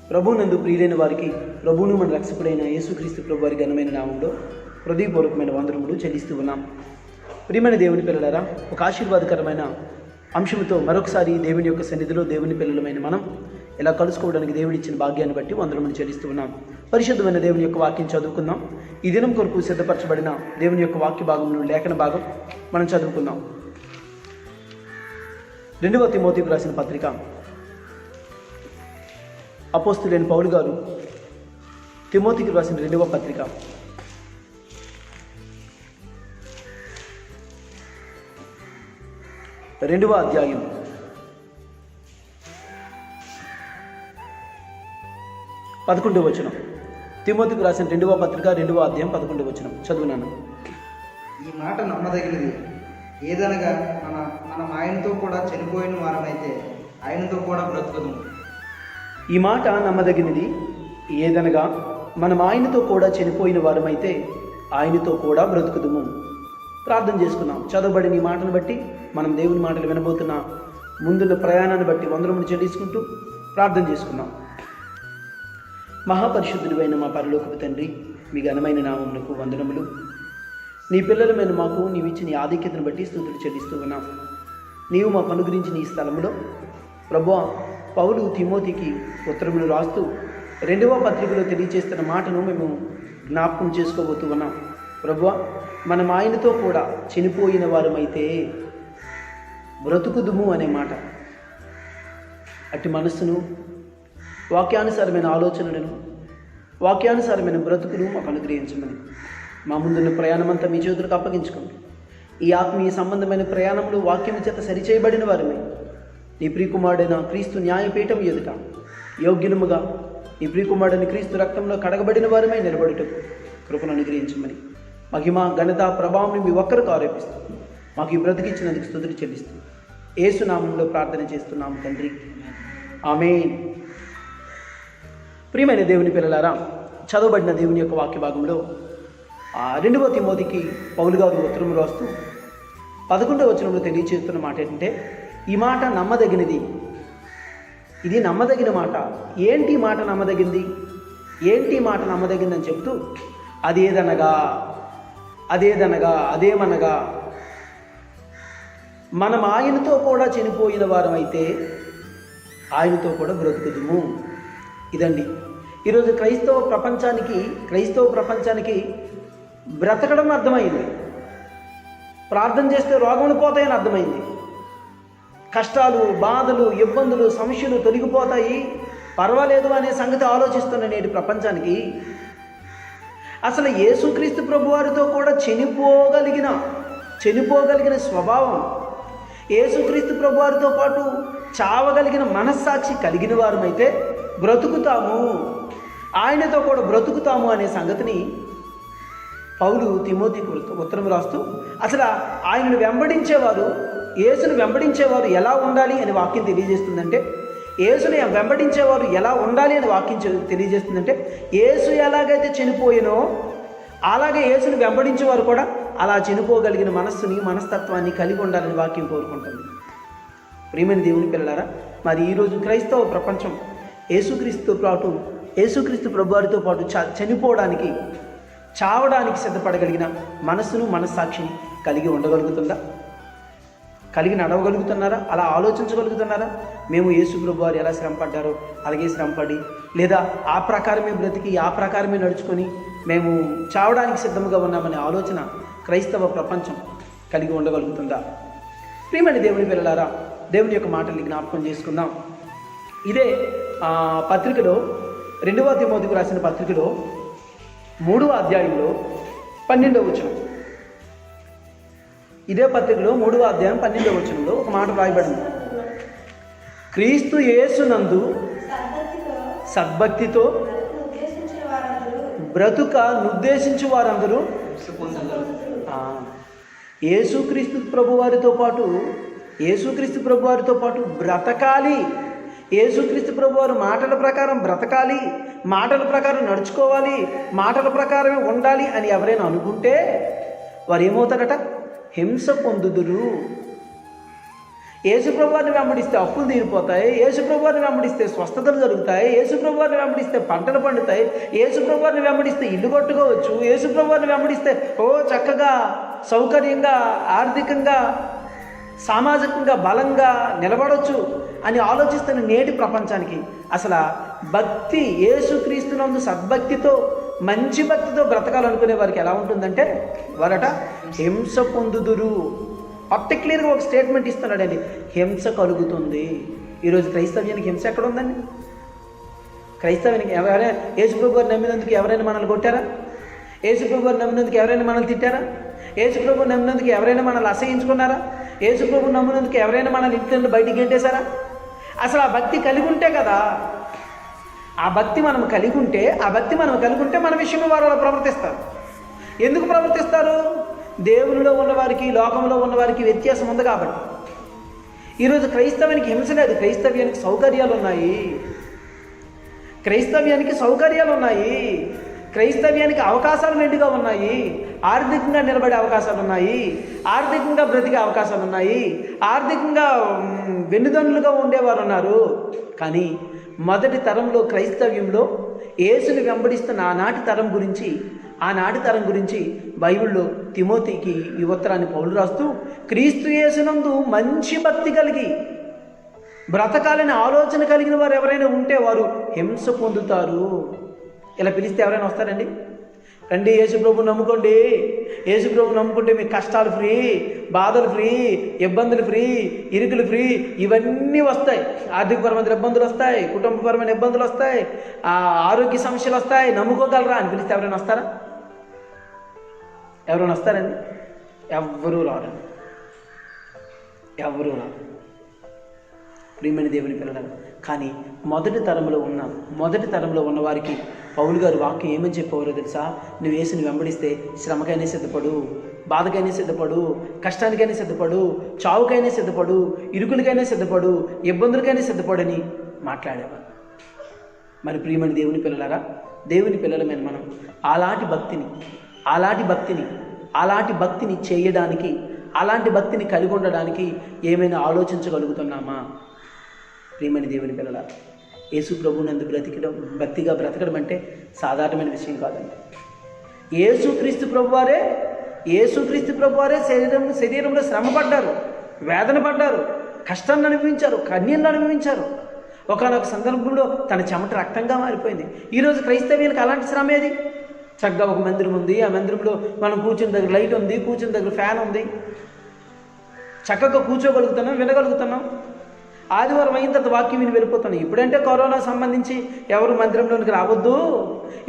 ప్రభువునందు ప్రియులైన వారికి, ప్రభువును మన రక్షకుడైన యేసుక్రీస్తు ప్రభు వారి ఘనమైన నామంలో హృదయపూర్వకమైన వందనములు చెల్లిస్తూ ఉన్నాం. ప్రియమైన దేవుని పిల్లలారా, ఒక ఆశీర్వాదకరమైన అంశంతో మరొకసారి దేవుని యొక్క సన్నిధిలో దేవుని పిల్లలమైన మనం ఇలా కలుసుకోవడానికి దేవుడిచ్చిన భాగ్యాన్ని బట్టి వందనములు చెల్లిస్తూ ఉన్నాం. పరిశుద్ధమైన దేవుని యొక్క వాక్యం చదువుకుందాం. ఈ దినం కొరకు సిద్ధపరచబడిన దేవుని యొక్క వాక్య భాగంలో లేఖన భాగం మనం చదువుకుందాం. 2వ తిమోతికి రాసిన పత్రిక. అపోస్తులైన పౌలు గారు తిమోతికి రాసిన 2వ పత్రిక 2వ అధ్యాయం 11వ వచనం. తిమోతికి రాసిన 2వ పత్రిక 2వ అధ్యాయం 11వ వచనం చదువునాను. ఈ మాట నమ్మదగినది ఏదనగా మనం ఆయనతో కూడా చనిపోయిన వారమైతే ఆయనతో కూడా బ్రతుకుదు. ఈ మాట నమ్మదగినది ఏదనగా మనం ఆయనతో కూడా చనిపోయిన వారమైతే ఆయనతో కూడా బ్రతుకుదుము. ప్రార్థన చేసుకున్నాం. చదవబడిన ఈ మాటను బట్టి మనం దేవుని మాటలు వినబోతున్న ముందున్న ప్రయాణాన్ని బట్టి వందనములు చెల్లించుకుంటూ ప్రార్థన చేసుకున్నాం. మహాపరిశుద్ధుడైన మా పరలోకపు తండ్రి, మీ ఘనమైన నామమునకు వందనములు. నీ పిల్లలమైన మాకు నీవిచ్చిన ఈ ఆధిక్యతను బట్టి స్తుతులు చెల్లిస్తూ ఉన్నాం. నీవు మాకు అనుగ్రహించిన ఈ స్థలంలో ప్రభువా, పౌలు తిమోతికి ఉత్తరములు రాస్తూ 2వ పత్రికలో తెలియజేస్తున్న మాటను మేము జ్ఞాపకం చేసుకోబోతూ ఉన్నాం. ప్రభువా, మనం ఆయనతో కూడా చనిపోయిన వారమైతే బ్రతుకుదుము అనే మాట, అట్టి మనస్సును, వాక్యానుసారమైన ఆలోచనలను, వాక్యానుసారమైన బ్రతుకును మాకు అనుగ్రహించమని మా ముందున్న ప్రయాణమంతా మీ చేతులకు అప్పగించుకోండి. ఈ ఆత్మీయ సంబంధమైన ప్రయాణంలో వాక్యం చేత సరిచేయబడిన వారమే నీ ప్రియకుమారుడైన క్రీస్తు న్యాయపీఠం ఎదుట యోగ్యులముగా నీ ప్రియకుమారుడైన క్రీస్తు రక్తంలో కడగబడిన వారమై నిలబడుటకు కృపను అనుగ్రహించమని మహిమ, ఘనత, ప్రభావం మీ ఒక్కరికి ఆరోపిస్తూ మాకు ఈ బ్రతికిచ్చినందుకు స్తుతులు చెల్లిస్తూ యేసు నామములో ప్రార్థన చేస్తున్నాము తండ్రి, ఆమేన్. ప్రియమైన దేవుని పిల్లలారా, చదవబడిన దేవుని యొక్క వాక్య భాగంలో 2వ తిమోతికి పౌలు గారు ఉత్తరం రాస్తూ 11వ వచనంలో తెలియజేస్తున్న మాట ఏంటంటే, ఈ మాట నమ్మదగినది. ఇది నమ్మదగిన మాట. ఏంటి మాట నమ్మదగింది? ఏంటి మాట నమ్మదగిందని చెప్తూ అదేమనగా మనం ఆయనతో కూడా చనిపోయిన వారమైతే ఆయనతో కూడా బ్రతుకుదుము. ఇదండి ఈరోజు క్రైస్తవ ప్రపంచానికి బ్రతకడం అర్థమైంది. ప్రార్థన చేస్తే రోగములు పోతాయని అర్థమైంది. కష్టాలు, బాధలు, ఇబ్బందులు, సమస్యలు తొలగిపోతాయి, పర్వాలేదు అనే సంగతి ఆలోచిస్తున్న నేటి ప్రపంచానికి అసలు యేసుక్రీస్తు ప్రభువారితో కూడా చనిపోగలిగిన స్వభావం, యేసుక్రీస్తు ప్రభువారితో పాటు చావగలిగిన మనస్సాక్షి కలిగిన వారమైతే బ్రతుకుతాము, ఆయనతో కూడా బ్రతుకుతాము అనే సంగతిని పౌలు తిమోతికి ఉత్తరం రాస్తూ అసలు ఆయనను వెంబడించేవారు, యేసును వెంబడించేవారు ఎలా ఉండాలి అని వాక్యం తెలియజేస్తుందంటే, యేసుని వెంబడించేవారు ఎలా ఉండాలి అని వాక్యం తెలియజేస్తుందంటే, యేసు ఎలాగైతే చనిపోయినో అలాగే యేసుని వెంబడించేవారు కూడా అలా చనిపోగలిగిన మనస్తత్వాన్ని కలిగి ఉండాలని వాక్యం కోరుకుంటుంది. ప్రియమైన దేవుని పిల్లలారా, మరి ఈరోజు క్రైస్తవ ప్రపంచం యేసుక్రీస్తు ప్రభువారితో పాటు చనిపోవడానికి, చావడానికి సిద్ధపడగలిగిన మనస్సాక్షిని కలిగి ఉండగలుగుతుందా? కలిగి నడవగలుగుతున్నారా? అలా ఆలోచించగలుగుతున్నారా? మేము యేసు ప్రభువారు ఎలా శ్రమపడ్డారో అలాగే శ్రమపడి, లేదా ఆ ప్రకారమే బ్రతికి ఆ ప్రకారమే నడుచుకొని మేము చావడానికి సిద్ధంగా ఉన్నామనే ఆలోచన క్రైస్తవ ప్రపంచం కలిగి ఉండగలుగుతుందా? ప్రియమైన దేవుని పిల్లలారా, దేవుని యొక్క మాటల్ని జ్ఞాపకం చేసుకుందాం. ఇదే పత్రికలో 2వ తిమోతికి రాసిన పత్రికలో 3వ అధ్యాయంలో 12వ వచనం, ఇదే పత్రికలో 3వ అధ్యాయం 12వ వచనంలో ఒక మాట రాయబడింది. క్రీస్తు యేసునందు సద్భక్తితో బ్రతుకనుద్దేశించు వారందరూ యేసుక్రీస్తు ప్రభువారితో పాటు బ్రతకాలి. యేసుక్రీస్తు ప్రభువారు మాటల ప్రకారం బ్రతకాలి, మాటల ప్రకారం నడుచుకోవాలి, మాటల ప్రకారమే ఉండాలి అని ఎవరైనా అనుకుంటే వారు ఏమవుతారట? హింస పొందుదురు. యేసుప్రభు వారిని వెంబడిస్తే అప్పులు తీరిపోతాయి, యేసుప్రభు వారిని వెంబడిస్తే స్వస్థతలు జరుగుతాయి, యేసుప్రభు వారిని వెంబడిస్తే పంటలు పండుతాయి, యేసుప్రభు వారిని వెంబడిస్తే ఇల్లు కట్టుకోవచ్చు, యేసుప్రభు వారిని వెంబడిస్తే చక్కగా సౌకర్యంగా ఆర్థికంగా సామాజికంగా బలంగా నిలబడవచ్చు అని ఆలోచిస్తున్న నేటి ప్రపంచానికి అసలు భక్తి యేసుక్రీస్తునందు సద్భక్తితో మంచి భక్తితో బ్రతకాలనుకునే వారికి ఎలా ఉంటుందంటే వారట హింస పొందుదురు. పర్టిక్యులర్గా ఒక స్టేట్మెంట్ ఇస్తున్నాడండి, హింస కలుగుతుంది. ఈరోజు క్రైస్తవ్యానికి హింస ఎక్కడ ఉందండి? క్రైస్తవ్యానికి ఎవరైనా యేసుప్రభు వారిని నమ్మినందుకు ఎవరైనా మనల్ని కొట్టారా? యేసుప్రభు వారిని నమ్మినందుకు ఎవరైనా మనల్ని తిట్టారా? యేసుప్రభు నమ్మినందుకు ఎవరైనా మనల్ని అసహించుకున్నారా? యేసుప్రభు నమ్మినందుకు ఎవరైనా మనల్ని ఇంటి నుండి బయటికి గెంటేశారా? అసలు ఆ భక్తి కలిగి ఉంటే కదా, ఆ భక్తి మనం కలిగి ఉంటే మన విషయంలో వారు అలా ప్రవర్తిస్తారు. ఎందుకు ప్రవర్తిస్తారు? దేవునిలో ఉన్నవారికి లోకంలో ఉన్నవారికి వ్యత్యాసం ఉంది కాబట్టి. ఈరోజు క్రైస్తవానికి హింస లేదు, క్రైస్తవ్యానికి సౌకర్యాలు ఉన్నాయి, క్రైస్తవ్యానికి అవకాశాలు మెండుగా ఉన్నాయి, ఆర్థికంగా నిలబడే అవకాశాలు ఉన్నాయి, ఆర్థికంగా బ్రతికే అవకాశాలు ఉన్నాయి, ఆర్థికంగా వెన్నుదన్నులుగా ఉండేవారు ఉన్నారు. కానీ మొదటి తరంలో క్రైస్తవ్యంలో యేసుని వెంబడిస్తున్న ఆనాటి తరం గురించి బైబిల్లో తిమోతికి ఈ ఉత్తరాన్ని పౌలు రాస్తూ, క్రీస్తు యేసునందు మంచి భక్తి కలిగి బ్రతకాలని ఆలోచన కలిగిన వారు ఎవరైనా ఉంటే వారు హింస పొందుతారు. ఇలా పిలిస్తే ఎవరైనా వస్తారండి? రండి యేసుప్రభు నమ్ముకోండి, యేసుప్రభు నమ్ముకుంటే మీకు కష్టాలు ఫ్రీ, బాధలు ఫ్రీ, ఇబ్బందులు ఫ్రీ, ఇరుకులు ఫ్రీ, ఇవన్నీ వస్తాయి. ఆర్థికపరమైన ఇబ్బందులు వస్తాయి, కుటుంబపరమైన ఇబ్బందులు వస్తాయి, ఆరోగ్య సమస్యలు వస్తాయి, నమ్ముకోగలరా అని పిలిస్తే ఎవరైనా వస్తారా? ఎవరైనా వస్తారండి? ఎవ్వరూ రారండి, ఎవరూ రారు. ప్రియమైన దేవుని పిల్లలు, కానీ మొదటి తరంలో ఉన్న వారికి పౌలు గారు వాక్యం ఏమని చెప్పేవారో తెలుసా? నువ్వు యేసుని వెంబడిస్తే శ్రమకైనా సిద్ధపడు, బాధకైనా సిద్ధపడు, కష్టానికైనా సిద్ధపడు, చావుకైనా సిద్ధపడు, ఇరుకులకైనా సిద్ధపడు, ఇబ్బందులకైనా సిద్ధపడని మాట్లాడేవారు. మరి ప్రియమైన దేవుని పిల్లలారా, దేవుని పిల్లలమైన మనం అలాంటి భక్తిని చేయడానికి, అలాంటి భక్తిని కలిగి ఉండడానికి ఏమైనా ఆలోచించగలుగుతున్నామా? ప్రియమైన దేవుని పిల్లల, యేసు ప్రభువునందు భక్తిగా బ్రతకడం అంటే సాధారణమైన విషయం కాదండి. యేసుక్రీస్తు ప్రభువారే శరీరంలో శ్రమ పడ్డారు, వేదన పడ్డారు, కష్టాన్ని అనుభవించారు, కన్యలను అనుభవించారు. ఒకనొక సందర్భంలో తన చెమట రక్తంగా మారిపోయింది. ఈరోజు క్రైస్తవ్యానికి అలాంటి శ్రమ ఏది? చక్కగా ఒక మందిరం ఉంది, ఆ మందిరంలో మనం కూర్చుని దగ్గర లైట్ ఉంది, కూర్చుని దగ్గర ఫ్యాన్ ఉంది, చక్కగా కూర్చోగలుగుతున్నాం, వినగలుగుతున్నాం. ఆదివారం అయిన తర్వాత వాక్యం విని వెళ్ళిపోతున్నాం. ఇప్పుడంటే కరోనా సంబంధించి ఎవరు మందిరంలోనికి రావద్దు,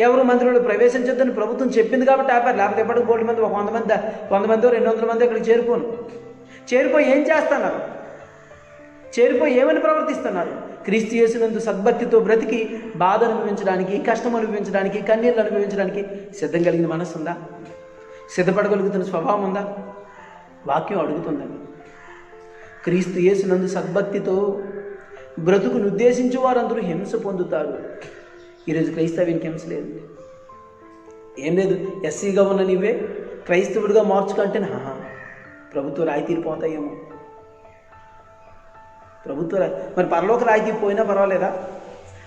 ఎవరు మందిరంలో ప్రవేశించొద్దని ప్రభుత్వం చెప్పింది కాబట్టి ఆపారు. లేకపోతే ఎప్పటికి 100 మంది 100 మంది 200 మంది అక్కడికి చేరిపోయి ఏం చేస్తున్నారు? చేరిపోయి ఏమని ప్రవర్తిస్తున్నారు? క్రీస్తు యేసునందు సద్భక్తితో బ్రతికి బాధ అనుభవించడానికి, కష్టం అనుభవించడానికి, కన్నీళ్ళు అనుభవించడానికి సిద్ధం కలిగిన మనస్సు ఉందా? సిద్ధపడగలుగుతున్న స్వభావం ఉందా? వాక్యం అడుగుతుందండి. క్రీస్తు యేసునందు సద్భక్తితో బ్రతుకును ఉద్దేశించి వారందరూ హింస పొందుతారు. ఈరోజు క్రైస్తవ్యానికి హింస లేదు, ఏం లేదు. ఎస్సీగా ఉన్న నీవే క్రైస్తవుడిగా మార్చుకుంటే ప్రభుత్వ రాయితీలు పోతాయేమో. మరి పరలోక రాయితీ పోయినా పర్వాలేదా?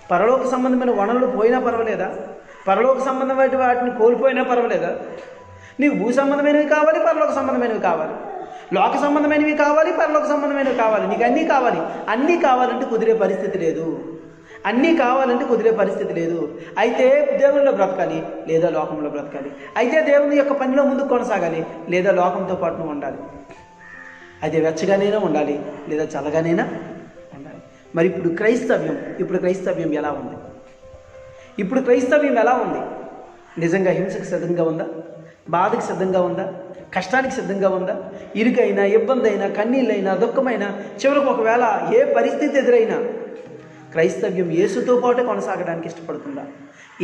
పరలోక సంబంధమైన వనరులు పోయినా పర్వాలేదా? పరలోక సంబంధమైన వాటిని కోల్పోయినా పర్వాలేదా? నీకు భూ సంబంధమైనవి కావాలి, పరలోక సంబంధమైనవి కావాలి, లోక సంబంధమైనవి కావాలి, పరలోక సంబంధమైనవి కావాలి. నీకు అన్నీ కావాలి. అన్నీ కావాలంటే కుదిరే పరిస్థితి లేదు. అయితే దేవునిలో బ్రతకాలి లేదా లోకంలో బ్రతకాలి. అయితే దేవుని యొక్క పనిలో ముందుకు కొనసాగాలి లేదా లోకంతో పాటు నువ్వు ఉండాలి. అయితే వెచ్చగానైనా ఉండాలి లేదా చల్లగానైనా ఉండాలి. మరి ఇప్పుడు క్రైస్తవ్యం ఎలా ఉంది? ఇప్పుడు క్రైస్తవ్యం ఎలా ఉంది? నిజంగా హింసకు సిద్ధంగా ఉందా? బాధకు సిద్ధంగా ఉందా? కష్టానికి సిద్ధంగా ఉందా? ఇరుకైనా, ఇబ్బంది అయినా, కన్నీళ్ళైనా, దుఃఖమైనా, చివరికి ఒకవేళ ఏ పరిస్థితి ఎదురైనా క్రైస్తవ్యం యేసుతో పాటు కొనసాగడానికి ఇష్టపడుతుందా?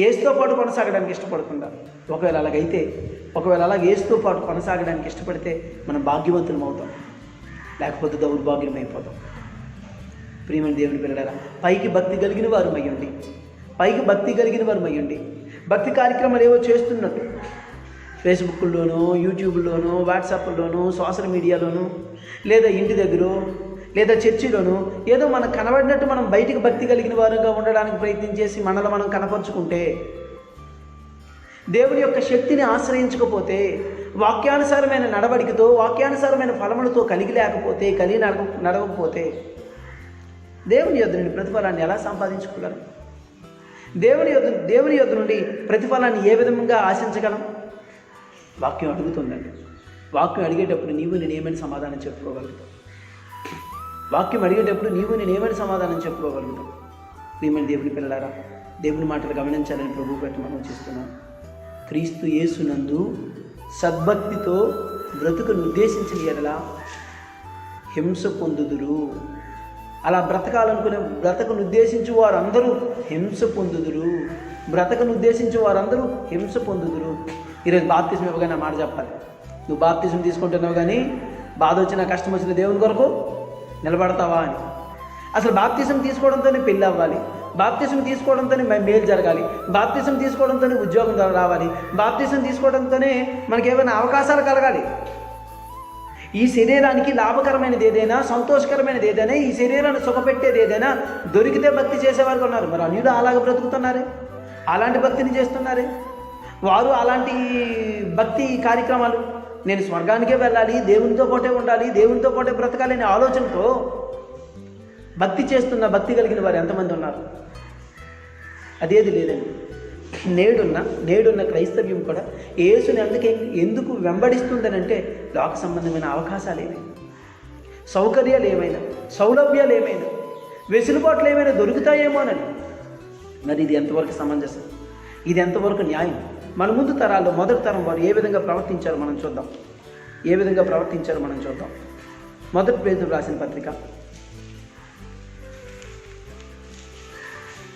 యేసుతో పాటు కొనసాగడానికి ఇష్టపడుతుందా? ఒకవేళ అలాగ యేసుతో పాటు కొనసాగడానికి ఇష్టపడితే మనం భాగ్యవంతులం అవుతాం, లేకపోతే దౌర్భాగ్యం అయిపోతాం. ప్రియమైన దేవుని పిల్లలారా, పైకి భక్తి కలిగిన వారు అయ్యండి, భక్తి కార్యక్రమాలు ఏవో చేస్తున్నట్టు ఫేస్బుక్లోనూ, యూట్యూబ్లోనూ, వాట్సాప్లోనూ, సోషల్ మీడియాలోనూ, లేదా ఇంటి దగ్గర లేదా చర్చిలోనూ ఏదో మనకు కనబడినట్టు మనం బయటికి భక్తి కలిగిన వారుగా ఉండడానికి ప్రయత్నం చేసి మనల్ని మనం కనపరుచుకుంటే, దేవుని యొక్క శక్తిని ఆశ్రయించకపోతే, వాక్యానుసారమైన నడవడికతో వాక్యానుసారమైన ఫలములతో కలిగి నడవకపోతే దేవుని యొద్ద నుండి ప్రతిఫలాన్ని ఎలా సంపాదించుకోగలం? దేవుని యొద్ద నుండి ప్రతిఫలాన్ని ఏ విధంగా ఆశించగలం? వాక్యం అడుగుతుందండి. వాక్యం అడిగేటప్పుడు నీవు నేనేమని సమాధానం చెప్పుకోగలుగుతావు? వాక్యం అడిగేటప్పుడు నీవు నేనేమని సమాధానం చెప్పుకోగలుగుతావు? ప్రియమైన దేవుని పిల్లలారా, దేవుని మాటలు గమనించాలని ప్రభువు బట్టి మనం చేస్తున్నాం. క్రీస్తు యేసునందు సద్భక్తితో బ్రతుకును ఉద్దేశించిన ఎడల హింస పొందుదురు. అలా బ్రతకను ఉద్దేశించి వారందరూ హింస పొందుదురు. హింస పొందుదురు. ఈరోజు బాప్తిజం ఇవ్వగానే మాట చెప్పాలి. నువ్వు బాప్తిజం తీసుకుంటున్నావు కానీ బాధ వచ్చినా కష్టం వచ్చిన దేవుని కొరకు నిలబడతావా అని. అసలు బాప్తిజం తీసుకోవడంతోనే పెళ్ళి అవ్వాలి, బాప్తిజం తీసుకోవడంతోనే మేలు జరగాలి, బాప్తిజం తీసుకోవడంతోనే ఉద్యోగం రావాలి, బాప్తిజం తీసుకోవడంతోనే మనకేమైనా అవకాశాలు కలగాలి. ఈ శరీరానికి లాభకరమైనది ఏదైనా, సంతోషకరమైనది ఏదైనా, ఈ శరీరాన్ని సుఖపెట్టేది ఏదైనా దొరికితే భక్తి చేసేవారు ఉన్నారు. మరి అన్యులు అలాగ బ్రతుకుతున్నారే, అలాంటి భక్తిని చేస్తున్నారే. వారు అలాంటి భక్తి కార్యక్రమాలు, నేను స్వర్గానికే వెళ్ళాలి, దేవునితో పాటే ఉండాలి, దేవునితో పాటే బ్రతకాలి అనే ఆలోచనతో భక్తి చేస్తున్న, భక్తి కలిగిన వారు ఎంతమంది ఉన్నారు? అదేది లేదండి. నేడున్న క్రైస్తవ్యం కూడా యేసుని ఎందుకు వెంబడిస్తుందనంటే లోక సంబంధమైన అవకాశాలు ఏమైనా, సౌకర్యాలు ఏమైనా, సౌలభ్యాలు ఏమైనా, వెసులుబాట్లు ఏమైనా దొరుకుతాయేమోనని. మరి ఇది ఎంతవరకు సమంజసం? ఇది ఎంతవరకు న్యాయం? మన ముందు తరాల్లో మొదటి తరం వారు ఏ విధంగా ప్రవర్తించారో మనం చూద్దాం. మొదటి పేతురు రాసిన పత్రిక,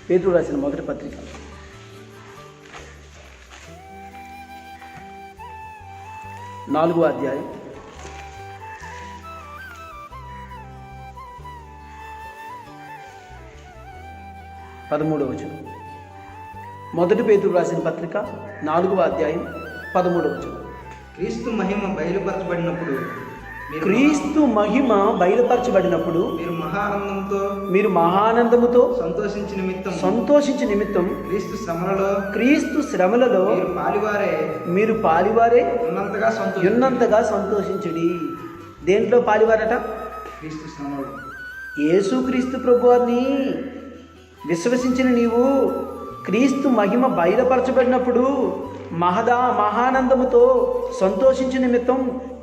పేతురు రాసిన మొదటి పత్రిక 4వ అధ్యాయం 13వ వచనం. మొదటి పేతురు రాసిన పత్రిక 4వ అధ్యాయం 13వ వచనం. క్రీస్తు మహిమ బయలుపరచబడినప్పుడు మీరు మహానందముతో సంతోషించి నిమిత్తం క్రీస్తు శ్రమలలో మీరు పాలివారే ఉన్నంతగా సంతోషించుడి. దేంట్లో పాలివారట? క్రీస్తు శ్రమలో. యేసుక్రీస్తు ప్రభువారిని విశ్వసించిన నీవు క్రీస్తు మహిమ బయలుపరచబడినప్పుడు మహానందముతో సంతోషించిన నిమిత్తం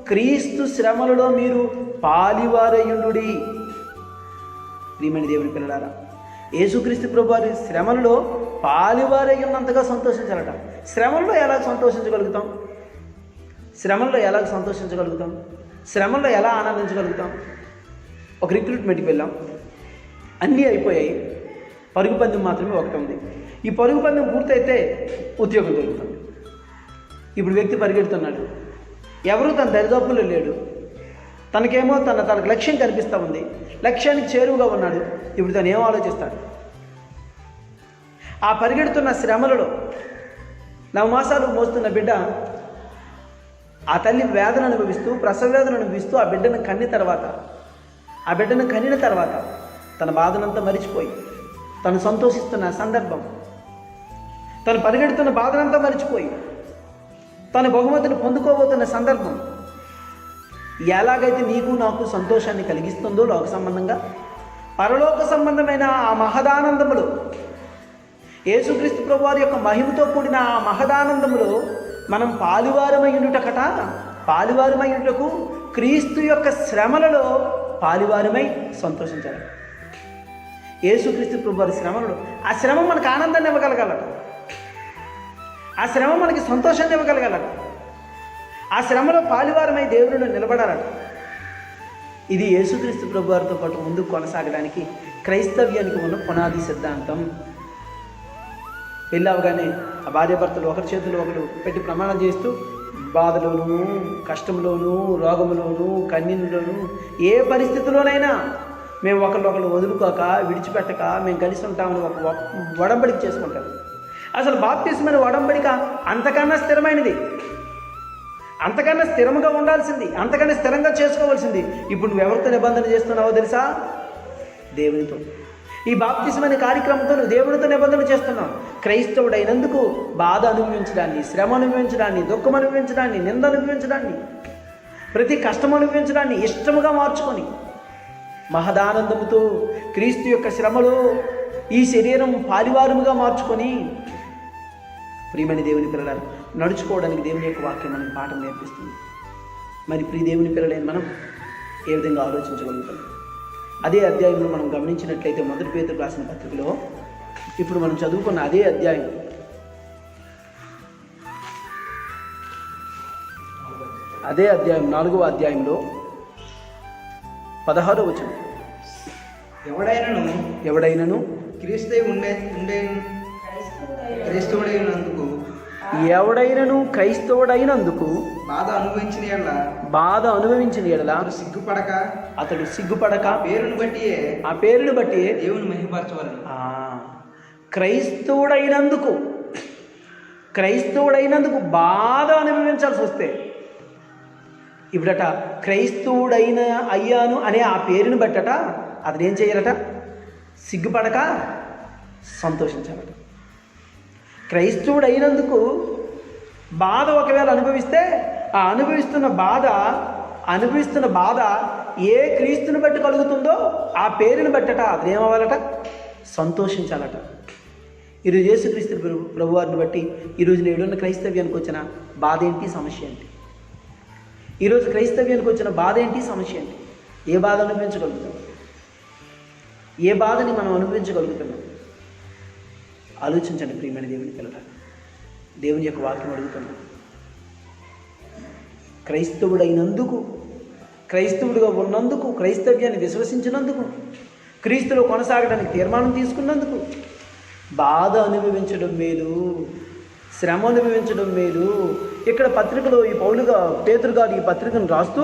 క్రీస్తు శ్రమలలో మీరు పాలివారయుండుడి. ప్రియమైన దేవుని పిల్లలారా, యేసుక్రీస్తు ప్రభువారి శ్రమలలో పాలివారయ్యున్నంతగా సంతోషించాలట. శ్రమల్లో ఎలా సంతోషించగలుగుతాం? శ్రమల్లో ఎలా ఆనందించగలుగుతాం? ఒక రిక్రూట్మెంట్కి వెళ్ళాం, అన్నీ అయిపోయాయి, పరుగు పందెం మాత్రమే ఒకటి ఉంది. ఈ పరుగు పందెం పూర్తయితే ఉద్యోగం దొరుకుతుంది. ఇప్పుడు వ్యక్తి పరిగెడుతున్నాడు, ఎవరు తన దరిదాపుల్లో లేడు, తనకేమో తనకు లక్ష్యం కనిపిస్తూ ఉంది, లక్ష్యానికి చేరువుగా ఉన్నాడు. ఇప్పుడు తను ఏం ఆలోచిస్తాడు? ఆ పరిగెడుతున్న శ్రమలలో 9 మాసాలు మోస్తున్న బిడ్డ, ఆ తల్లి వేదన అనుభవిస్తూ, ప్రసవ వేదన అనుభవిస్తూ ఆ బిడ్డను కనిన తర్వాత తన బాధనంతా మరిచిపోయి తను సంతోషిస్తున్న సందర్భం, తను పరిగెడుతున్న బాధనంతా మరిచిపోయి తన బహుమతిని పొందుకోబోతున్న సందర్భం, ఎలాగైతే నీకు నాకు సంతోషాన్ని కలిగిస్తుందో లోక సంబంధంగా, పరలోక సంబంధమైన ఆ మహదానందములో, యేసుక్రీస్తు ప్రభువారి యొక్క మహిమతో కూడిన ఆ మహదానందములో మనం పాలివారమయ్యుటకు క్రీస్తు యొక్క శ్రమలలో పాలివారమై సంతోషించాలి. యేసుక్రీస్తు ప్రభువారి శ్రమలలో, ఆ శ్రమ మనకు ఆనందాన్ని ఇవ్వగలగాలట, ఆ శ్రమ మనకి సంతోషాన్ని ఇవ్వగలగాలట, ఆ శ్రమలో పాలివారమై దేవుడిలో నిలబడాలట. ఇది యేసుక్రీస్తు ప్రభువారితో పాటు ముందుకు కొనసాగడానికి క్రైస్తవ్యానికి ఉన్న పునాది సిద్ధాంతం. పెళ్ళి అవగానే ఆ భార్యాభర్తలు ఒకరి చేతులు ఒకరు పెట్టి ప్రమాణం చేస్తూ బాధలోనూ, కష్టంలోనూ, రోగంలోనూ, కన్నీళ్ళలోనూ, ఏ పరిస్థితిలోనైనా మేము ఒకరినొకరు వదులుకోక, విడిచిపెట్టక మేము కలిసి ఉంటామని ఒక ఒడంబడిక చేసుకుంటారు. అసలు బాప్తిస్మమైన ఒడంబడిక అంతకన్నా స్థిరమైనది. అంతకన్నా స్థిరంగా ఉండాల్సింది, అంతకన్నా స్థిరంగా చేసుకోవాల్సింది. ఇప్పుడు నువ్వు ఎవరితో నిబంధన చేస్తున్నావో తెలుసా? దేవునితో. ఈ బాప్తిసం అనే కార్యక్రమంతో నువ్వు దేవునితో నిబంధన చేస్తున్నావు. క్రైస్తవుడైనందుకు బాధ అనుభవించడాన్ని, శ్రమ అనుభవించడాన్ని, దుఃఖం అనుభవించడాన్ని, నింద అనుభవించడాన్ని, ప్రతి కష్టం అనుభవించడాన్ని ఇష్టముగా మార్చుకొని మహదానందముతో క్రీస్తు యొక్క శ్రమలో ఈ శరీరం పాలివారముగా మార్చుకొని ప్రియమైన దేవుని పిల్లలు నడుచుకోవడానికి దేవుని యొక్క వాక్యం మనకి పాఠం నేర్పిస్తుంది. మరి ప్రియ దేవుని పిల్లలైన మనం ఏ విధంగా ఆలోచించగలుగుతాం? అదే అధ్యాయంలో మనం గమనించినట్లయితే 1 పేతురు రాసిన పత్రికలో ఇప్పుడు మనం చదువుకున్న అదే అధ్యాయం 4వ అధ్యాయంలో 16వ వచనం, ఎవడైనను క్రైస్తవుడైనందుకు బాధ అనుభవించిన ఎడల అతడు సిగ్గుపడక ఆ పేరును బట్టి దేవుని మహిమపరచవలెను. క్రైస్తవుడైనందుకు బాధ అనుభవించాల్సి వస్తే ఇప్పుడట క్రైస్తవుడైన అయ్యాను అనే ఆ పేరుని బట్టట అతను ఏం చేయాలట? సిగ్గుపడక సంతోషించాలట. క్రైస్తవుడైనందుకు బాధ ఒకవేళ అనుభవిస్తే ఆ అనుభవిస్తున్న బాధ ఏ క్రీస్తుని బట్టి కలుగుతుందో ఆ పేరుని బట్టట అతను ఏమవ్వాలట? సంతోషించాలట. ఈరోజు యేసుక్రీస్తు ప్రభువారిని బట్టి ఈరోజు నేడున్న క్రైస్తవ్యానికి వచ్చిన బాధ ఏంటి, సమస్య ఏంటి? ఈరోజు క్రైస్తవ్యానికి వచ్చిన బాధ ఏంటి, సమస్య ఏంటి? ఏ బాధ అనుభవించగలుగుతాం? ఏ బాధని మనం అనుభవించగలుగుతున్నాం? ఆలోచించండి ప్రియమైన దేవుని పిల్లలు. దేవుని యొక్క వాక్యం అడుగుతున్నాం. క్రైస్తవుడిగా ఉన్నందుకు, క్రైస్తవ్యాన్ని విశ్వసించినందుకు, క్రీస్తులో కొనసాగడానికి తీర్మానం తీసుకున్నందుకు బాధ అనుభవించడం మేలు, శ్రమ అనుభవించడం మేలు. ఇక్కడ పత్రికలో ఈ పేతురు గారు ఈ పత్రికను రాస్తూ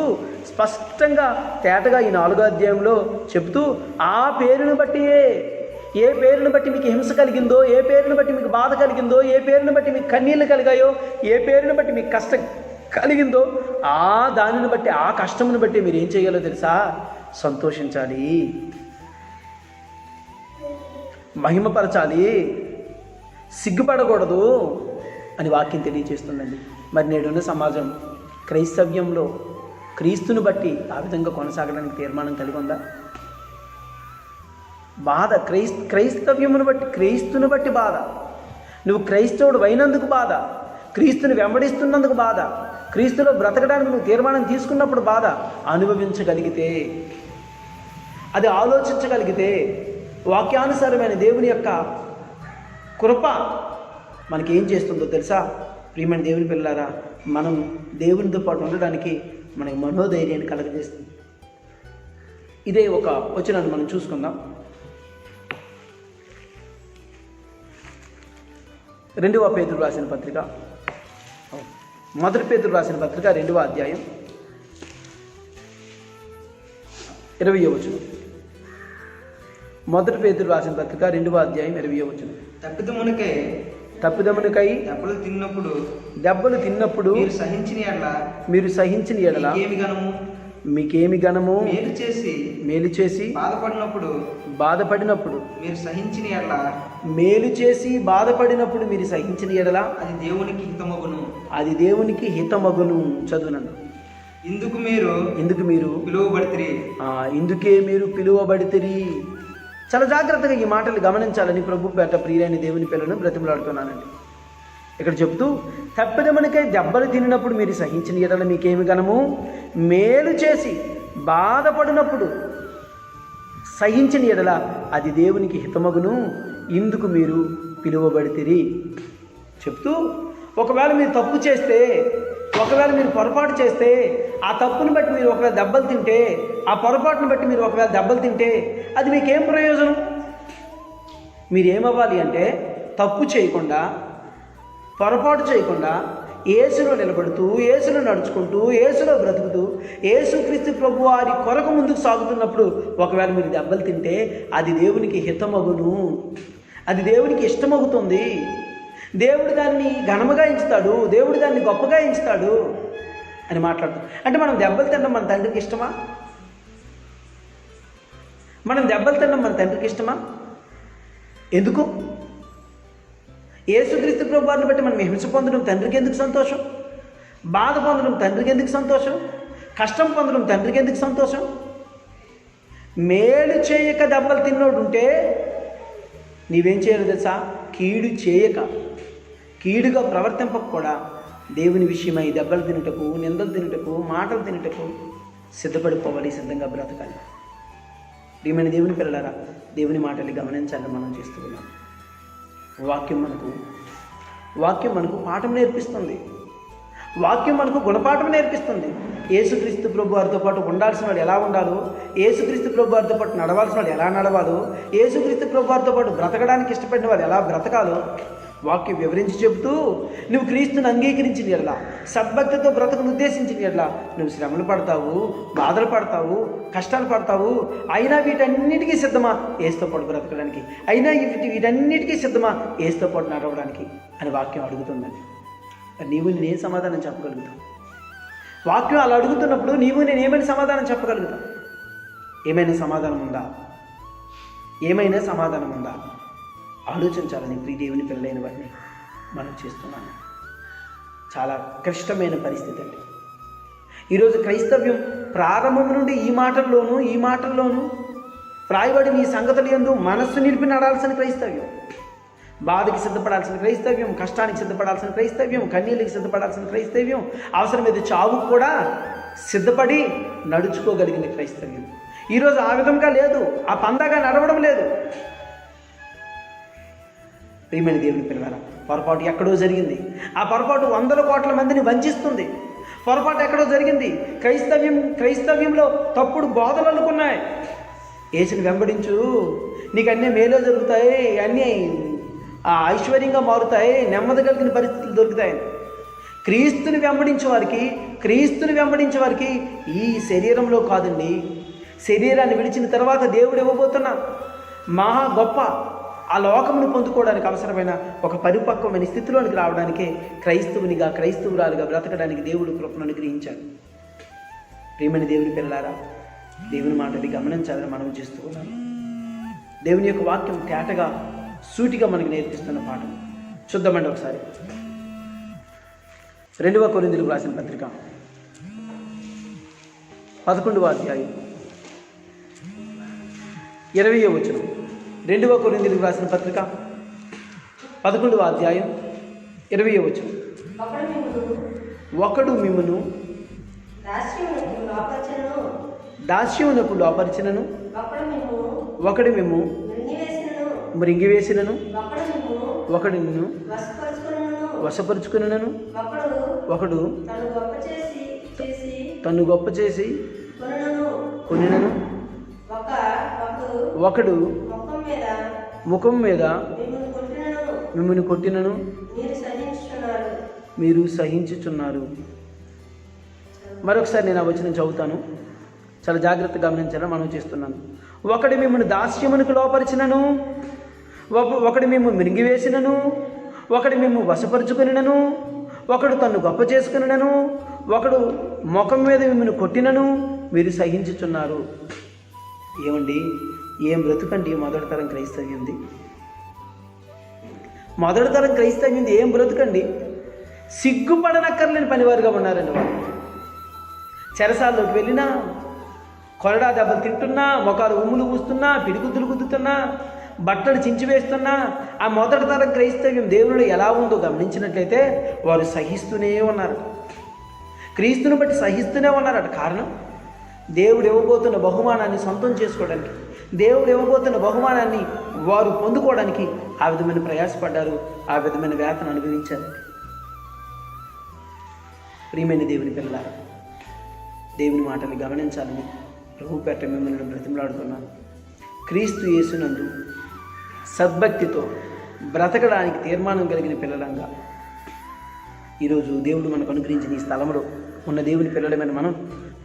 స్పష్టంగా తేటగా ఈ 4వ అధ్యాయంలో చెప్తూ ఆ పేరును బట్టియే, ఏ పేరును బట్టి మీకు హింస కలిగిందో, ఏ పేరును బట్టి మీకు బాధ కలిగిందో, ఏ పేరును బట్టి మీకు కన్నీళ్ళు కలిగాయో, ఏ పేరును బట్టి మీకు కష్టం కలిగిందో ఆ దానిని బట్టి, ఆ కష్టమును బట్టి మీరు ఏం చేయాలో తెలుసా? సంతోషించాలి, మహిమపరచాలి, సిగ్గుపడకూడదు అని వాక్యం తెలియజేస్తుందండి. మరి నేడున్న సమాజం క్రైస్తవ్యంలో క్రీస్తుని బట్టి ఆ విధంగా కొనసాగడానికి తీర్మానం కలిగి ఉందా? బాధ, క్రైస్తవ్యమును బట్టి, క్రీస్తుని బట్టి బాధ, నువ్వు క్రైస్తవుడు అయినందుకు బాధ, క్రీస్తుని వెంబడిస్తున్నందుకు బాధ, క్రీస్తులో బ్రతకడానికి నువ్వు తీర్మానం తీసుకున్నప్పుడు బాధ అనుభవించగలిగితే, అది ఆలోచించగలిగితే, వాక్యానుసారమైన దేవుని యొక్క కృప మనకి ఏం చేస్తుందో తెలుసా? ప్రియమైన దేవుని పిల్లలారా, మనం దేవునితో పాటు ఉండడానికి మనకి మనోధైర్యాన్ని కలగజేస్తుంది. ఇదే ఒక వచనాన్ని మనం చూసుకుందాం. 2వ పేతురు రాసిన పత్రిక, 1 పేతురు రాసిన పత్రిక 2వ అధ్యాయం 20వ వచనం. 1 పేతురు రాసిన పత్రిక 2వ అధ్యాయం 20వ వచనం. తప్పిదమునకై దెబ్బలు తిన్నప్పుడు మీరు సహించిన ఎడల మీకేమి గణము? మేలు చేసి బాధపడినప్పుడు మీరు సహించిన ఎడల, మేలు చేసి బాధపడినప్పుడు మీరు సహించిన ఎడల అది దేవునికి హితమగును. చదువునండి. ఇందుకు మీరు పిలువబడితిరి. ఇందుకే మీరు పిలువబడితిరి. చాలా జాగ్రత్తగా ఈ మాటలు గమనించాలని ప్రభు పేట ప్రియులైన దేవుని పిల్లలను బ్రతిమలాడుతున్నానండి. ఇక్కడ చెప్తూ తప్పిదమునకై దెబ్బలు తిన్నప్పుడు మీరు సహించిన ఎడల మీకేమి గణము? మేలు చేసి బాధపడినప్పుడు సహించిన ఎడల అది దేవునికి హితమగును. ఇందుకు మీరు పిలువబడితిరి చెప్తూ, ఒకవేళ మీరు తప్పు చేస్తే, ఒకవేళ మీరు పొరపాటు చేస్తే, ఆ తప్పును బట్టి మీరు ఒకవేళ దెబ్బలు తింటే, ఆ పొరపాటును బట్టి మీరు ఒకవేళ దెబ్బలు తింటే అది మీకేం ప్రయోజనం? మీరేమవ్వాలి అంటే తప్పు చేయకుండా, పొరపాటు చేయకుండా, యేసులో నిలబడుతూ, యేసులో నడుచుకుంటూ, యేసులో బ్రతుకుతూ, యేసుక్రీస్తు ప్రభు వారి కొరకు ముందుకు సాగుతున్నప్పుడు ఒకవేళ మీరు దెబ్బలు తింటే అది దేవునికి హితమగును, అది దేవునికి ఇష్టమవుతుంది. దేవుడు దాన్ని ఘనముగా ఎంచుతాడు, దేవుడు దాన్ని గొప్పగా ఎంచుతాడు. అని మాట్లాడుతాం. అంటే మనం దెబ్బలు తినడం మన తండ్రికి ఇష్టమా? మనం దెబ్బలు తినడం మన తండ్రికి ఇష్టమా? ఎందుకు? యేసుక్రీస్తు ప్రభువారిని బట్టి మనం హింస పొందడం తండ్రికి ఎందుకు సంతోషం? బాధ పొందడం తండ్రికి ఎందుకు సంతోషం? కష్టం పొందడం తండ్రికి ఎందుకు సంతోషం? మేలు చేయక దెబ్బలు తిన్నోడు ఉంటే నీవేం చేయాలి తెలుసా? కీడు చేయక, కీడుగా ప్రవర్తింపక కూడా దేవుని విషయమై దెబ్బలు తినుటకు, నిందలు తినుటకు, మాటలు తినుటకు సిద్ధపడిపోవాలి, సిద్ధంగా బ్రతకాలి. ప్రియమైన దేవుని పిల్లలారా, దేవుని మాటలు గమనించాలని మనం చేస్తూ ఉన్నాం. వాక్యం మనకు పాఠం నేర్పిస్తుంది. వాక్యం మనకు గుణపాఠం నేర్పిస్తుంది. యేసుక్రీస్తు ప్రభు వారితో పాటు ఉండాల్సిన వాడు ఎలా ఉండాలో, యేసుక్రీస్తు ప్రభు వారితో పాటు నడవాల్సిన వాడు ఎలా నడవాలో, యేసుక్రీస్తు ప్రభు వారితో పాటు బ్రతకడానికి ఇష్టపడిన వాడు ఎలా బ్రతకాలో వాక్యం వివరించి చెబుతూ, నువ్వు క్రీస్తుని అంగీకరించిన ఎడలా, సద్భక్తితో బ్రతకను ఉద్దేశించిన ఎడలా నువ్వు శ్రమలు పడతావు, బాధలు పడతావు, కష్టాలు పడతావు. అయినా వీటన్నిటికీ సిద్ధమా ఏసుతో పాటు బ్రతకడానికి? అయినా వీటన్నిటికీ సిద్ధమా ఏసుతో పాటు నడవడానికి అని వాక్యం అడుగుతుందని. నీవు నేనేం సమాధానం చెప్పగలుగుతావు? వాక్యం అలా అడుగుతున్నప్పుడు నీవు నేనేమైనా సమాధానం చెప్పగలుగుతావు? ఏమైనా సమాధానం ఉందా? ఏమైనా సమాధానం ఉందా? ఆలోచించాలని ప్రియ దేవుని పిల్లలైన వారిని మనం చేస్తున్నాను. చాలా క్లిష్టమైన పరిస్థితి అండి ఈరోజు క్రైస్తవ్యం. ప్రారంభం నుండి ఈ మాటల్లోనూ ప్రాయబడిన ఈ సంగతులు యందు మనస్సు నిలిపి నడాల్సిన క్రైస్తవ్యం, బాధకి సిద్ధపడాల్సిన క్రైస్తవ్యం, కష్టానికి సిద్ధపడాల్సిన క్రైస్తవ్యం, కన్నీళ్ళకి సిద్ధపడాల్సిన క్రైస్తవ్యం, అవసరమైతే చావుకు కూడా సిద్ధపడి నడుచుకోగలిగిన క్రైస్తవ్యం ఈరోజు ఆ విధంగా లేదు. ఆ పందాగా నడవడం లేదు. ప్రియమైన దేవుని పిల్లలారా, పొరపాటు ఎక్కడో జరిగింది. ఆ పొరపాటు వందల కోట్ల మందిని వంచిస్తుంది. పొరపాటు ఎక్కడో జరిగింది. క్రైస్తవ్యంలో తప్పుడు బోధలు అనుకున్నాయి. యేసుని వెంబడించు, నీకు అన్నీ మేలే జరుగుతాయి, అన్నీ ఐశ్వర్యంగా మారుతాయి, నెమ్మది కలిగిన పరిస్థితులు దొరుకుతాయి. క్రీస్తుని వెంబడించే వారికి ఈ శరీరంలో కాదండి, శరీరాన్ని విడిచిన తర్వాత దేవుడు ఇవ్వబోతున్న మహా గొప్ప ఆ లోకమును పొందుకోవడానికి అవసరమైన ఒక పరిపక్వమైన స్థితిలోనికి రావడానికే క్రైస్తవురాలుగా బ్రతకడానికి దేవుడు కృపను అనుగ్రహించాడు. ప్రియమైన దేవుని పిల్లలారా, దేవుని మాటని గమనించాలని మనం చేస్తూ ఉన్నాం. దేవుని యొక్క వాక్యం తేటగా సూటిగా మనకు నేర్పిస్తున్న పాఠం చూద్దామండి ఒకసారి. 2వ కొరింథీయులకు రాసిన పత్రిక 11వ అధ్యాయం 20వ వచనం. 2వ కొరింథీయులకు రాసిన పత్రిక 11వ అధ్యాయం 20వ వచనం. ఒకడు మిమ్మును దాస్యమునకు లోపరిచినను, ఒకడు మేము మృంగివేసినను, ఒకడు నిన్ను వశపరుచుకునను, ఒకడు తను గొప్ప చేసి కొనినను, ఒకడు ముఖం మీద మిమ్మల్ని కొట్టినను మీరు సహించుచున్నారు. మరొకసారి నేను ఆ వచనం చదువుతాను, చాలా జాగ్రత్తగా గమనించాలని మనం చేస్తున్నాను. ఒకడు మిమ్మల్ని దాస్యమునకు లోపరిచినను, ఒకడు మేము మింగివేసినను, ఒకడు మేము వశపరుచుకునినను, ఒకడు తన్ను గొప్ప చేసుకునినను, ఒకడు ముఖం మీద మిమ్మల్ని కొట్టినను మీరు సహించుచున్నారు. ఏమండి, ఏం బ్రతుకండి మొదటి తరం క్రైస్తవ్యంది. మొదటి తరం క్రైస్తవ్యంది ఏం బ్రతుకండి. సిగ్గుపడనక్కర్లేని పనివారుగా ఉన్నారండి వాళ్ళు. చెరసాల్లోకి వెళ్ళినా, కొరడా దెబ్బలు తింటున్నా, మొఖాలు ఉమ్ములు పూస్తున్నా, పిడిగుద్దులు గుద్దుతున్నా, బట్టలు చించివేస్తున్నా, ఆ మొదటి తరం క్రైస్తవ్యం దేవుడు ఎలా ఉందో గమనించినట్లయితే వారు సహిస్తూనే ఉన్నారు. క్రీస్తుని బట్టి సహిస్తూనే ఉన్నారట. కారణం, దేవుడు ఇవ్వబోతున్న బహుమానాన్ని సొంతం చేసుకోవడానికి, దేవుడు ఇవ్వబోతున్న బహుమానాన్ని వారు పొందుకోవడానికి ఆ విధమైన ప్రయాసపడ్డారు, ఆ విధమైన వేతన అనుభవించారు. ప్రియమైన దేవుని పిల్లలారా, దేవుని మాటని గమనించాలని ప్రభు పేట మిమ్మల్ని బ్రతిమలాడుతున్నాను. క్రీస్తు యేసునందు సద్భక్తితో బ్రతకడానికి తీర్మానం కలిగిన పిల్లలంగా ఈరోజు దేవుడు మనకు అనుగ్రహించిన ఈ స్థలంలో ఉన్న దేవుని పిల్లలమైన మనం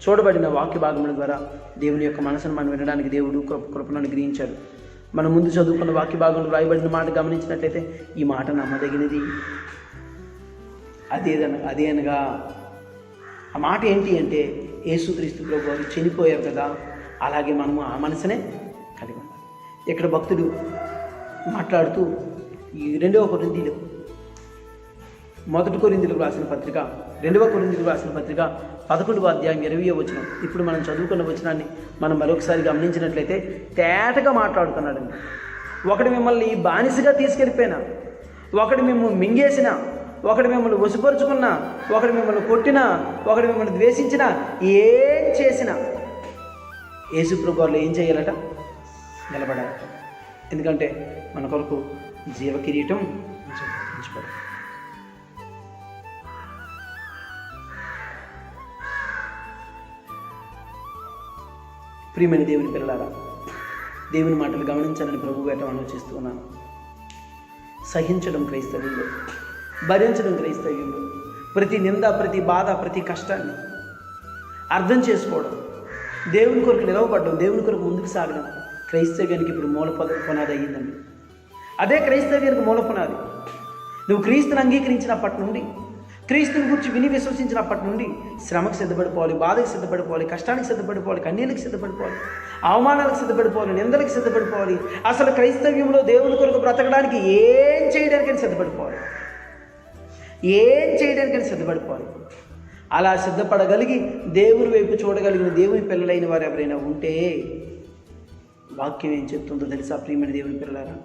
చూడబడిన వాక్య భాగముల ద్వారా దేవుని యొక్క మనసును మనం వినడానికి దేవుడు కృపను అనుగ్రహించాడు. మనం ముందు చదువుకున్న వాక్య భాగంలో రాయబడిన మాట గమనించినట్లయితే ఈ మాట నమ్మదగినది, అదే అనగా ఆ మాట ఏంటి అంటే యేసుక్రీస్తు ప్రభు వారు చనిపోయారు కదా, అలాగే మనము ఆ మనసునే కలిగి ఉండాలి. ఇక్కడ భక్తుడు మాట్లాడుతూ ఈ 2వ కొరింథీయులకు 1 కొరింథీయులకు రాసిన పత్రిక 2వ కొరింథీయులకు రాసిన పత్రిక 11వ అధ్యాయం 20వ వచనం, ఇప్పుడు మనం చదువుకున్న వచనాన్ని మనం మరొకసారి గమనించినట్లయితే తేటగా మాట్లాడుతున్నాడండి. ఒకడు మిమ్మల్ని బానిసగా తీసుకెళ్ళిపోయినా, ఒకడు మిమ్మల్ని మింగేసినా, ఒకడు మిమ్మల్ని వశపరుచుకున్నా, ఒకడు మిమ్మల్ని కొట్టినా, ఒకడు మిమ్మల్ని ద్వేషించినా, ఏం చేసినా యేసుప్రభు వారు ఏం చేయాలట? నిలబడాలి. ఎందుకంటే మన కొరకు జీవ కిరీటం ఉంచబడి. ప్రియమైన దేవుని పిల్లలారా, దేవుని మాటలు గమనించాలని ప్రభు వేట ఆలోచిస్తూ ఉన్నాను. సహించడం క్రైస్తవ్యంలో, భరించడం క్రైస్తవ్యంలో, ప్రతి నింద, ప్రతి బాధ, ప్రతి కష్టాన్ని అర్థం చేసుకోవడం, దేవుని కొరకు నిలవబడడం, దేవుని కొరకు ముందుకు సాగడం క్రైస్తవ్యానికి ఇప్పుడు పునాది అయ్యిందండి. అదే క్రైస్తవ్యానికి మూల పునాది. నువ్వు క్రీస్తుని అంగీకరించినప్పటి నుండి, క్రీస్తుని గురించి విని విశ్వసించినప్పటి నుండి శ్రమకు సిద్ధపడిపోవాలి, బాధకు సిద్ధపడిపోవాలి, కష్టానికి సిద్ధపడిపోవాలి, కన్నీళ్ళకి సిద్ధపడిపోవాలి, అవమానాలకు సిద్ధపడిపోవాలి, నిందలకు సిద్ధపడిపోవాలి. అసలు క్రైస్తవ్యంలో దేవుని కొరకు బ్రతకడానికి ఏం చేయడానికైనా సిద్ధపడిపోవాలి, ఏం చేయడానికైనా సిద్ధపడిపోవాలి. అలా సిద్ధపడగలిగి దేవుని వైపు చూడగలిగిన దేవుని పిల్లలైన వారు ఎవరైనా ఉంటే వాక్యం ఏం చెప్తుందో తెలుసా? ప్రియమైన దేవుని పిల్లలారా,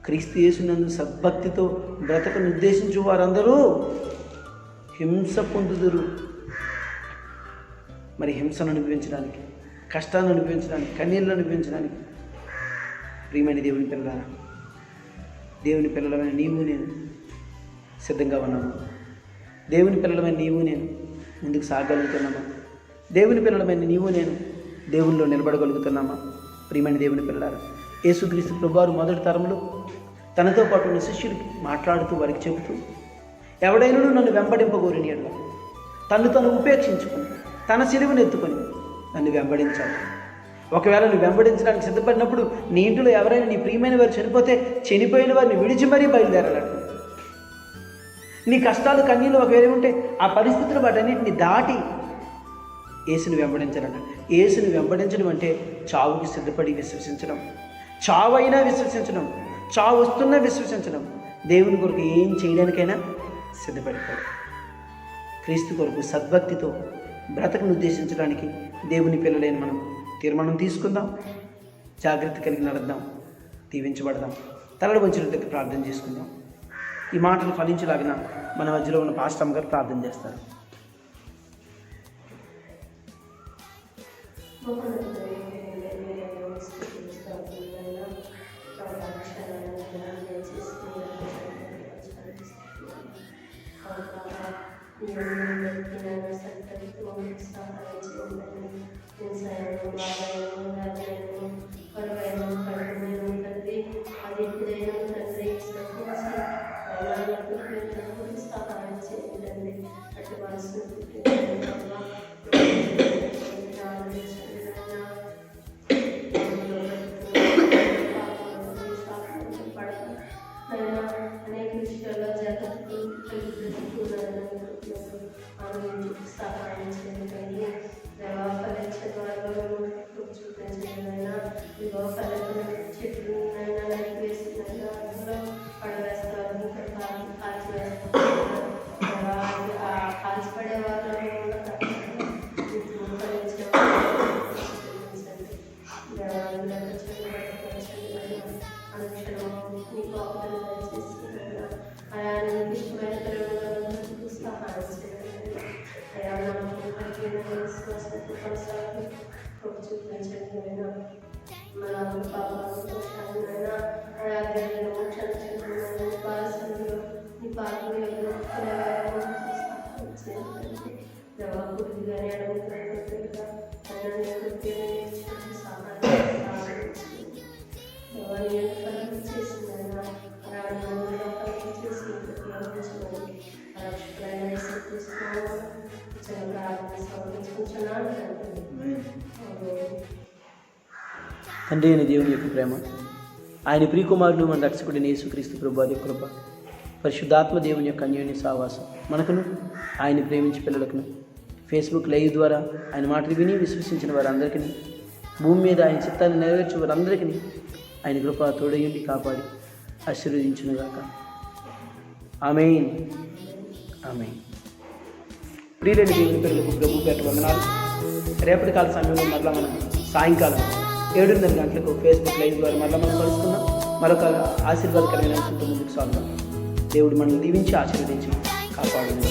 క్రీస్తు యేసునందు సద్భక్తితో బ్రతకను ఉద్దేశించు వారందరూ హింస పొందుదురు. మరి హింసను అనుభవించడానికి, కష్టాన్ని అనుభవించడానికి, కన్నీళ్ళను అనుభవించడానికి ప్రియమైన దేవుని పిల్లలారా, దేవుని పిల్లలమైన నీవు నేను సిద్ధంగా ఉన్నాము. దేవుని పిల్లలమైన నీవు నేను ముందుకు సాగలుగుతున్నామా? దేవుని పిల్లలమైన నీవు నేను దేవునిలో నిలబడగలుగుతున్నామా? ప్రియమైన దేవుని పిల్లలారా, యేసుక్రీస్తు ప్రభువారు మొదటి తరంలో తనతో పాటు ఉన్న శిష్యుడికి మాట్లాడుతూ వారికి చెబుతూ, ఎవడైనా నన్ను వెంబడింపగోరిని ఎడల తను ఉపేక్షించుకుని తన సిలువను ఎత్తుకొని నన్ను వెంబడించాలి. ఒకవేళ నువ్వు వెంబడించడానికి సిద్ధపడినప్పుడు నీ ఇంట్లో ఎవరైనా నీ ప్రియమైన వారు చనిపోతే చనిపోయిన వారిని విడిచి మరీ బయలుదేరాలంట. నీ కష్టాలు కన్నీళ్ళు ఒకవేళ ఉంటే ఆ పరిస్థితులు వాటన్నిటిని దాటి యేసుని వెంబడించాలంట. యేసుని వెంబడించడం అంటే చావుకి సిద్ధపడి విశ్వసించడం, చావైనా విశ్వసించడం, చావు వస్తున్నా విశ్వసించడం, దేవుని కొరకు ఏం చేయడానికైనా సిద్ధపడిపోవడం. క్రీస్తు కొరకు సద్భక్తితో బ్రతకను ఉద్దేశించడానికి దేవుని పిల్లలైన మనం తీర్మానం తీసుకుందాం, జాగ్రత్త కలిగి నడుద్దాం, దీవించబడదాం. తలలు వంచినట్లయితే ప్రార్థన చేసుకుందాం. ఈ మాటలు ఫలించలాగిన మన మధ్యలో ఉన్న పాస్టర్ గారు ప్రార్థన చేస్తారు. తండ్రి అయిన దేవుని యొక్క ప్రేమ, ఆయన ప్రియకుమారుడు మన రక్షకుడైన యేసుక్రీస్తు ప్రభువారి కృప, పరిశుద్ధాత్మ దేవుని యొక్క అన్యోన్య సహవాసం మనకును, ఆయన ప్రేమించి పిల్లలకును, ఫేస్బుక్ లైవ్ ద్వారా ఆయన మాటలు విని విశ్వసించిన వారందరికీ, భూమి మీద ఆయన చిత్తాన్ని నెరవేర్చే వారందరికీ ఆయన కృప తోడయుండి కాపాడి ఆశీర్వదించునుగాక. ఆమేన్. ఆమేన్. ప్రియులైన దేవుని పిల్లలకు ప్రభు పేట వందనాలు. రేపటి కాల సమయంలో మరలా మనం సాయంకాలం 7:30 గంటలకు ఫేస్బుక్ లైవ్ ద్వారా మరలా మనం కలుసుకున్నాం. మరొక ఆశీర్వాదకరమైన అంశంతో ముందుకు సాగుతాం. దేవుడు మనల్ని దీవించి ఆశీర్వదించి కాపాడును.